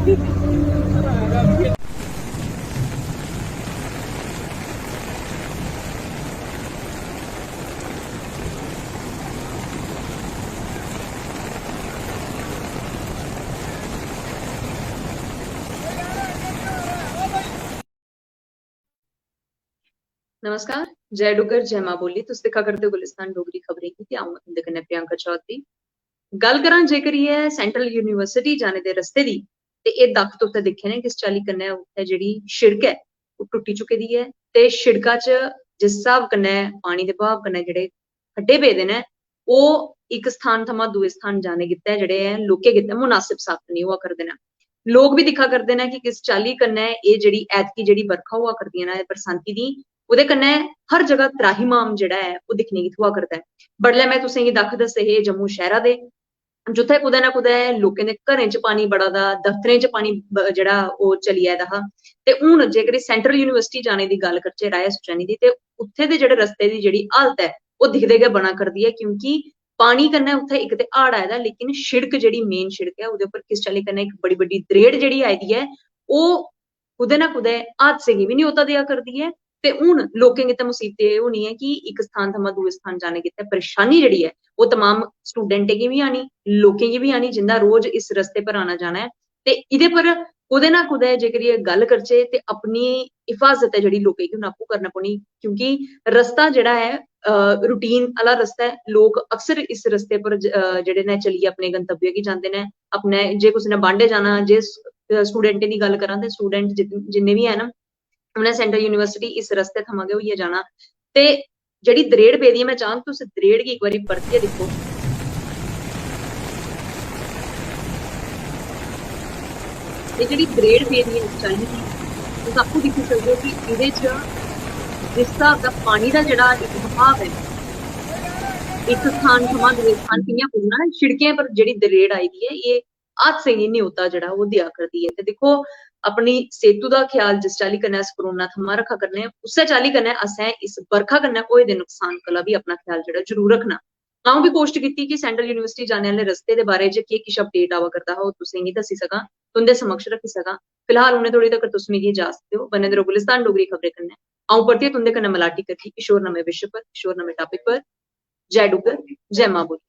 नमस्कार, जय डुग्गर जय मां बोली। तुस दिक्खा करदे हो गुलिस्तान डोगरी खबरें गी ते अ'ऊं तुंदे कन्नै प्रियंका चौधरी। गल करां जेकर सेंट्रल यूनिवर्सिटी जाने दे रस्ते दी ते एह् दक्ख तुसें दिक्खे ने किस चाल्ली कन्नै उत्थै जेह्ड़ी शिड़क ऐ ओह् टुट्टी चुकी दी ऐ ते शिड़का च जिस स्हाब कन्नै पानी दे बहाव कन्नै जेह्ड़े खड्डे पेदे ने ओह् इक स्थान थमां दूए स्थान जाने गित्तै जेह्ड़े लोकें गित्तै मुनासिब साबत नेईं होआ करदे न। लोक भी दिक्खा करदे न कि किस चाल्ली कन्नै एह् जेह्ड़ी ऐतकी जेह्ड़ी बरखा होआ करदियां न बरसांती दी ओह्दे कन्नै हर जगह त्राहिमाम जेह्ड़ा ऐ ओह् दिक्खने गी थ्होआ करदा ऐ। बडलै मैं तुसें गी दक्ख दस्से हे जम्मू शैह्रा दे जित्थै कुदै ना कुदै लोकें दे घरें च पानी बड़ा दा दफ्तरें च पानी जेह्ड़ा ओह् चली आए दा हा ते हून जेकर सेंट्रल यूनिवर्सिटी जाने दी गल्ल करचै राया सुचैनी दी ते उत्थे दे जेह्ड़े रस्ते दी जेह्ड़ी हालत ऐ ओह् दिखदे गै बना करदी ऐ क्योंकि पानी कन्नै उत्थै इक ते हाड़ आए दा लेकिन शिड़क जेह्ड़ी मेन शिड़क ऐ ओह्दे उप्पर किस चाल्ली कन्नै इक बड़ी बड्डी दरेड़ जेह्ड़ी आई दी ऐ ओह् कुदै ना कुदै हादसे गी बी न्योता देआ करदी ऐ ते हून लोकें गित्तै मुसीबत एह् होनी ऐ कि इक स्थान थमां दूए स्थान जाने गित्तै परेशानी जेह्ड़ी ऐ ओह् तमाम स्टूडेंटें गी बी आनी लोकें गी बी आनी जिंदा रोज इस रस्ते पर आना जाना ऐ ते एह्दे पर कुदै ना कुदै जेकर एह् गल्ल करचै ते अपनी हिफाजत ऐ जेह्ड़ी लोकें गी हून आपूं करना पौनी क्योंकि रस्ता जेह्ड़ा ऐ रूटीन आह्ला रस्ता ऐ लोक अक्सर इस रस्ते पर जेह्ड़े न चलियै अपने गंतव्य गी जांदे न अपने जे कुसै ने बांडे जाना जे स्टूडेंटें दी गल्ल करां ते स्टूडेंट जिन्ने बी हैन उ'नें सेंट्रल यूनिवर्सिटी इस रस्ते थमां गै होइयै जाना ते जेह्ड़ी दरेड़ पेदी ऐ मैं चाह्ङ तुस दरेड़ गी इक बारी परतियै दिक्खो एह् जेह्ड़ी दरेड़ पेदी ऐ इस चाल्ली दी तुस आपूं दिक्खी सकदे हो कि एह्दे च जिस स्हाब दा पानी दा जेह्ड़ा इक बहाव ऐ इक स्थान थमां दूए स्थान कि'यां पुज्जना शिड़कें पर जेह्ड़ी दरेड़ आई दी ऐ एह् हादसे गी न्योता जेह्ड़ा ओह् देआ करदी ऐ ते दिक्खो अपनी सेह्तू दा ख्याल जिस चाल्ली कन्नै अस कोरोना थमां रक्खा करने आं उस्सै चाल्ली कन्नै असें इस बरखा कन्नै होए दे नुकसान कोला बी अपना ख्याल जेह्ड़ा जरूर रक्खना। अ'ऊं बी कोशट कीती कि सेंट्रल यूनिवर्सिटी जाने आह्ले रस्ते दे बारे च केह् किश अपडेट आवा करदा हा ओह् तुसें गी दस्सी सकां तुंदे समक्ष रक्खी सकां। फिलहाल उ'नें धोड़ी तक्कर तुस मिगी इजाजत देओ बने दे रवो गुलिस्तान डोगरी खबरें कन्नै अ'ऊं परतियै तुंदे कन्नै मलाटी करगी किश होर नमें विशे पर किश होर नमें टापिक पर जय डुग्गर जय मां बोली।